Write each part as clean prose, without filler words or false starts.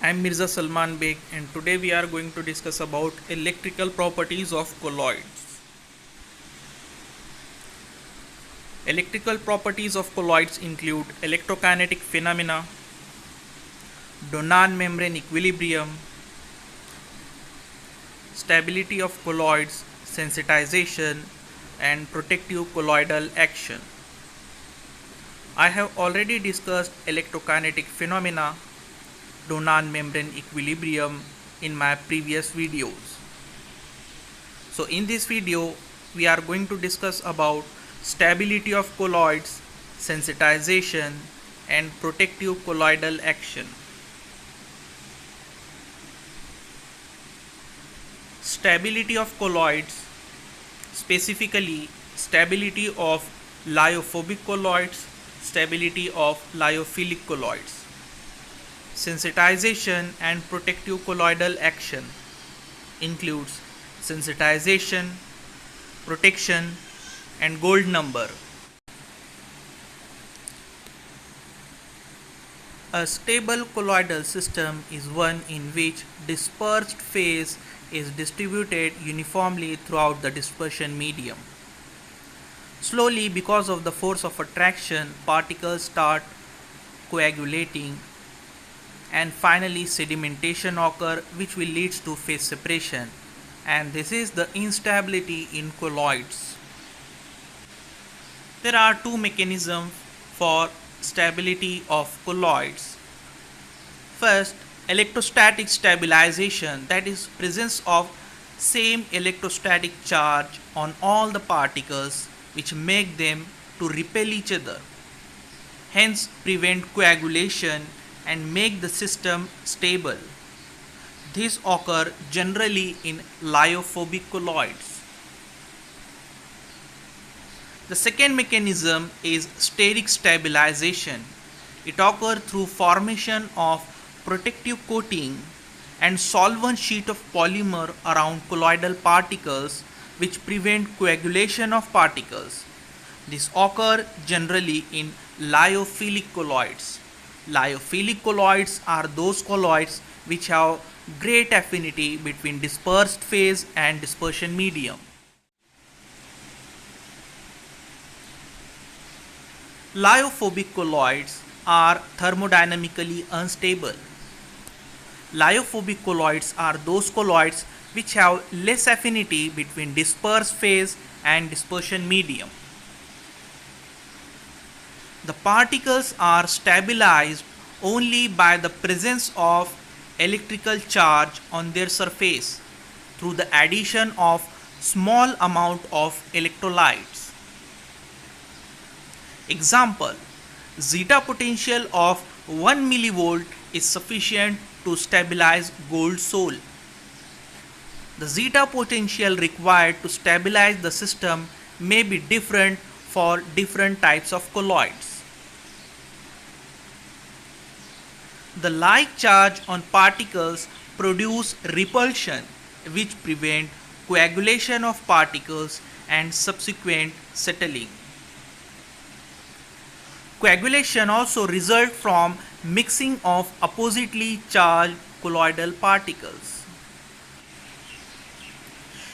I'm Mirza Salman Beg, and today we are going to discuss about electrical properties of colloids. Electrical properties of colloids include electrokinetic phenomena, Donan membrane equilibrium, stability of colloids, sensitization, and protective colloidal action. I have already discussed electrokinetic phenomena, Donan membrane equilibrium in my previous videos. So in this video we are going to discuss about stability of colloids, sensitization and protective colloidal action. Stability of colloids, specifically stability of lyophobic colloids, stability of lyophilic colloids. Sensitization and protective colloidal action includes sensitization, protection and gold number. A stable colloidal system is one in which dispersed phase is distributed uniformly throughout the dispersion medium. Slowly, because of the force of attraction, particles start coagulating and finally sedimentation occur, which will lead to phase separation, and this is the instability in colloids. There are two mechanisms for stability of colloids. First, electrostatic stabilization, that is presence of same electrostatic charge on all the particles which make them to repel each other, hence prevent coagulation and make the system stable. This occurs generally in lyophobic colloids. The second mechanism is steric stabilization. It occurs through formation of protective coating and solvent sheet of polymer around colloidal particles which prevent coagulation of particles. This occurs generally in lyophilic colloids. Lyophilic colloids are those colloids which have great affinity between dispersed phase and dispersion medium. Lyophobic colloids are thermodynamically unstable. Lyophobic colloids are those colloids which have less affinity between dispersed phase and dispersion medium. The particles are stabilized only by the presence of electrical charge on their surface through the addition of small amount of electrolytes. Example, zeta potential of 1 millivolt is sufficient to stabilize gold sol. The zeta potential required to stabilize the system may be different for different types of colloids. The like charge on particles produce repulsion, which prevent coagulation of particles and subsequent settling. Coagulation also results from mixing of oppositely charged colloidal particles.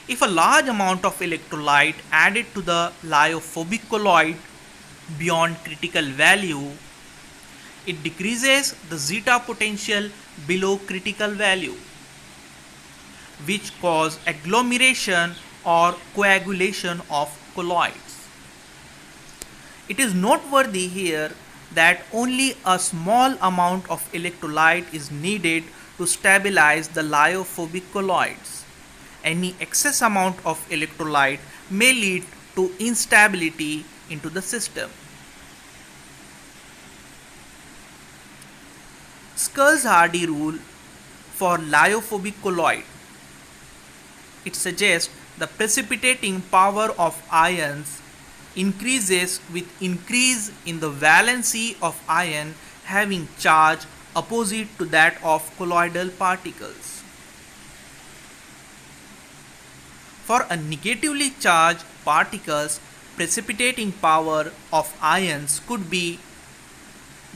If a large amount of electrolyte added to the lyophobic colloid beyond critical value, it decreases the zeta potential below critical value, which cause agglomeration or coagulation of colloids. It is noteworthy here that only a small amount of electrolyte is needed to stabilize the lyophobic colloids. Any excess amount of electrolyte may lead to instability into the system. Skulls-Hardy rule for lyophobic colloid. It suggests the precipitating power of ions increases with increase in the valency of ion having charge opposite to that of colloidal particles. For a negatively charged particles, precipitating power of ions could be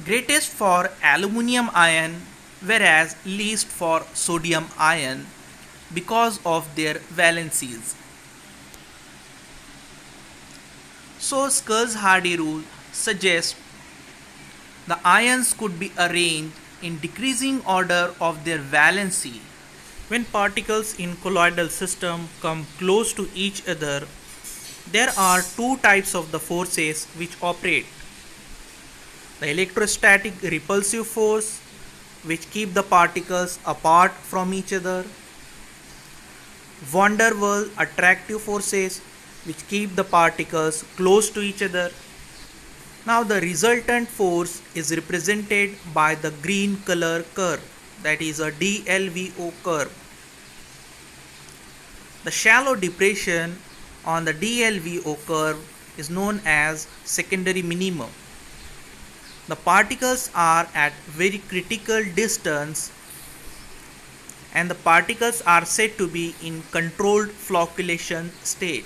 greatest for aluminum ion, whereas least for sodium ion because of their valencies. So Skurge-Hardy rule suggests the ions could be arranged in decreasing order of their valency. When particles in colloidal system come close to each other, there are two types of the forces which operate. The electrostatic repulsive force, which keep the particles apart from each other. Van der Waals attractive forces, which keep the particles close to each other. Now the resultant force is represented by the green color curve, that is a DLVO curve. The shallow depression on the DLVO curve is known as secondary minimum. The particles are at very critical distance and the particles are said to be in controlled flocculation state.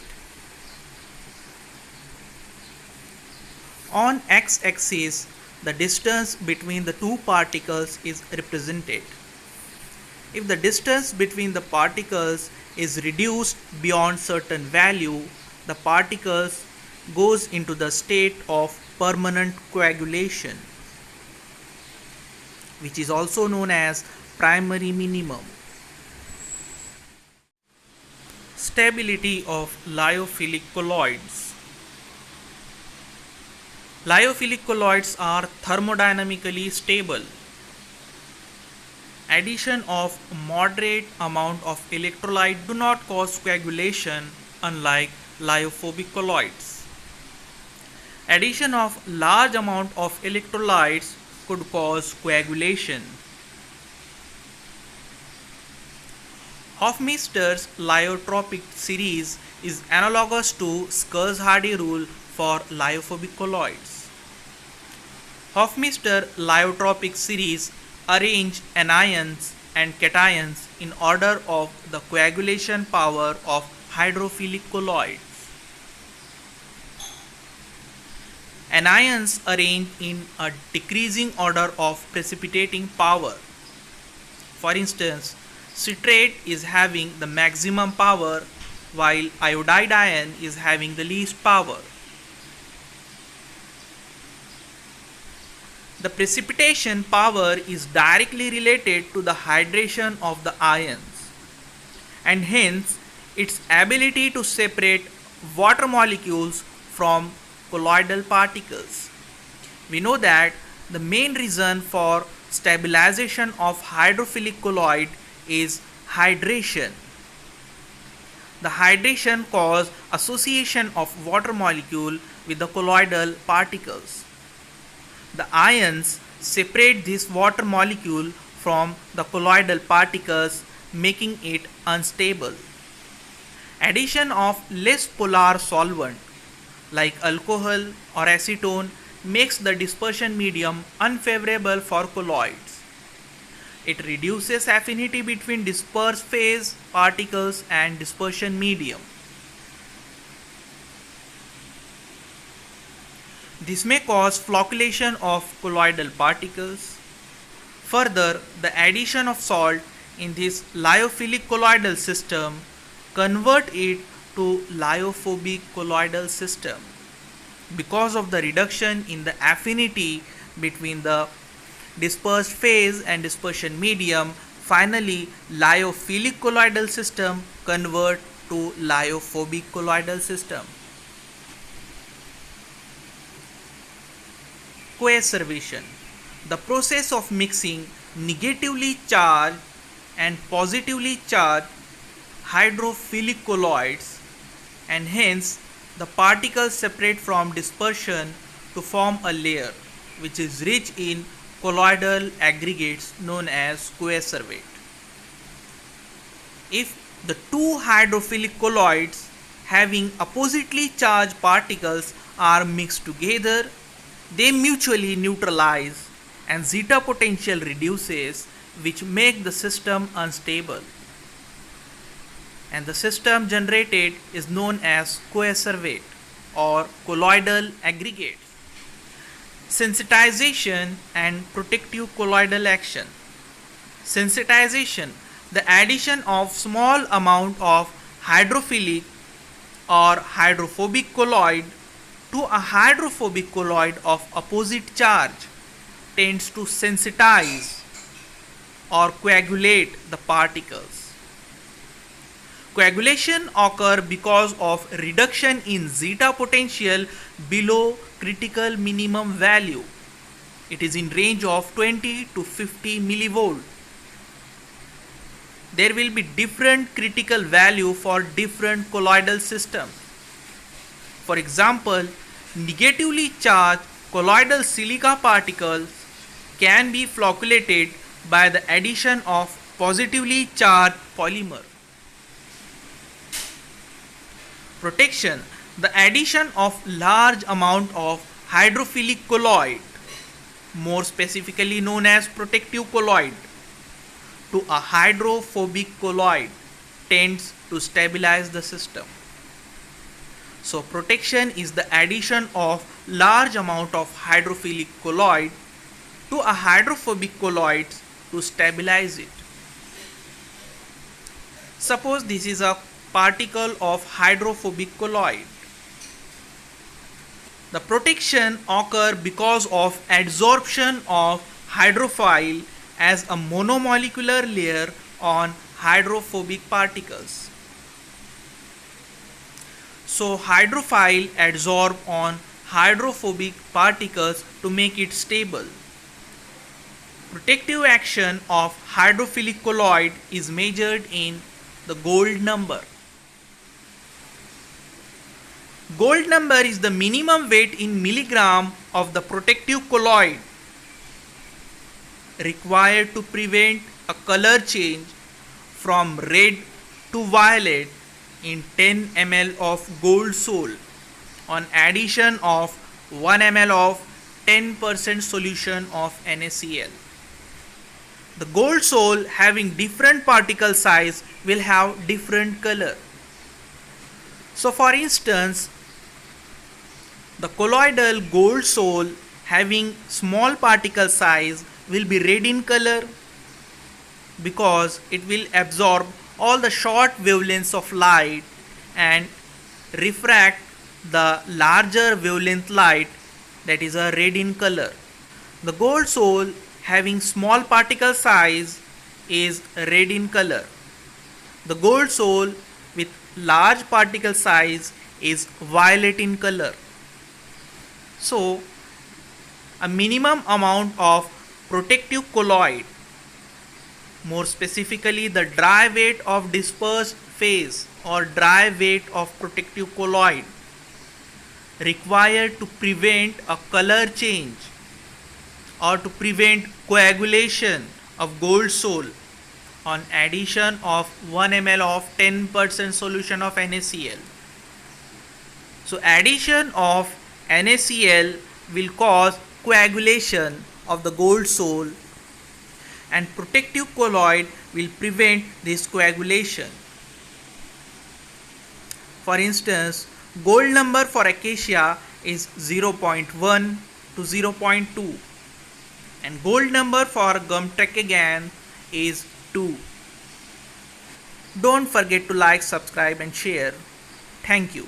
On x-axis, the distance between the two particles is represented. If the distance between the particles is reduced beyond certain value, the particles goes into the state of permanent coagulation, which is also known as primary minimum. Stability of lyophilic colloids. Lyophilic colloids are thermodynamically stable. Addition of moderate amount of electrolyte do not cause coagulation, unlike lyophobic colloids. Addition of large amount of electrolytes could cause coagulation. Hofmeister's lyotropic series is analogous to Skurge-Hardy rule for lyophobic colloids. Hofmeister lyotropic series arrange anions and cations in order of the coagulation power of hydrophilic colloids. Anions arrange in a decreasing order of precipitating power. For instance, citrate is having the maximum power while iodide ion is having the least power. The precipitation power is directly related to the hydration of the ions and hence its ability to separate water molecules from colloidal particles. We know that the main reason for stabilization of hydrophilic colloid is hydration. The hydration causes association of water molecule with the colloidal particles. The ions separate this water molecule from the colloidal particles, making it unstable. Addition of less polar solvent like alcohol or acetone makes the dispersion medium unfavorable for colloids. It reduces affinity between dispersed phase particles and dispersion medium. This may cause flocculation of colloidal particles. Further, the addition of salt in this lyophilic colloidal system convert it to lyophobic colloidal system. Because of the reduction in the affinity between the dispersed phase and dispersion medium, finally lyophilic colloidal system convert to lyophobic colloidal system. Coacervation, the process of mixing negatively charged and positively charged hydrophilic colloids, and hence the particles separate from dispersion to form a layer which is rich in colloidal aggregates known as coacervate. If the two hydrophilic colloids having oppositely charged particles are mixed together, they mutually neutralize and zeta potential reduces, which make the system unstable. And the system generated is known as coacervate or colloidal aggregates. Sensitization and protective colloidal action. Sensitization, the addition of small amount of hydrophilic or hydrophobic colloid to a hydrophobic colloid of opposite charge tends to sensitize or coagulate the particles. Coagulation occurs because of reduction in zeta potential below critical minimum value. It is in range of 20 to 50 millivolt. There will be different critical value for different colloidal systems. For example, negatively charged colloidal silica particles can be flocculated by the addition of positively charged polymer. Protection, the addition of large amount of hydrophilic colloid, more specifically known as protective colloid, to a hydrophobic colloid tends to stabilize the system. So protection is the addition of large amount of hydrophilic colloid to a hydrophobic colloid to stabilize it. Suppose this is a particle of hydrophobic colloid. The protection occurs because of adsorption of hydrophile as a monomolecular layer on hydrophobic particles. So hydrophile adsorb on hydrophobic particles to make it stable. Protective action of hydrophilic colloid is measured in the gold number. Gold number is the minimum weight in milligram of the protective colloid required to prevent a color change from red to violet in 10 ml of gold sol on addition of 1 ml of 10% solution of NaCl. The gold sol having different particle size will have different color. So for instance, the colloidal gold sol having small particle size will be red in color because it will absorb all the short wavelengths of light and refract the larger wavelength light, that is a red in color. The gold sol having small particle size is red in color. The gold sol with large particle size is violet in color. So a minimum amount of protective colloid, more specifically the dry weight of dispersed phase or dry weight of protective colloid, required to prevent a color change or to prevent coagulation of gold sol on addition of 1 ml of 10% solution of NaCl. So addition of NaCl will cause coagulation of the gold sol and protective colloid will prevent this coagulation. For instance, gold number for acacia is 0.1 to 0.2 and gold number for gum tragacanth is 2. Don't forget to like, subscribe and share. Thank you.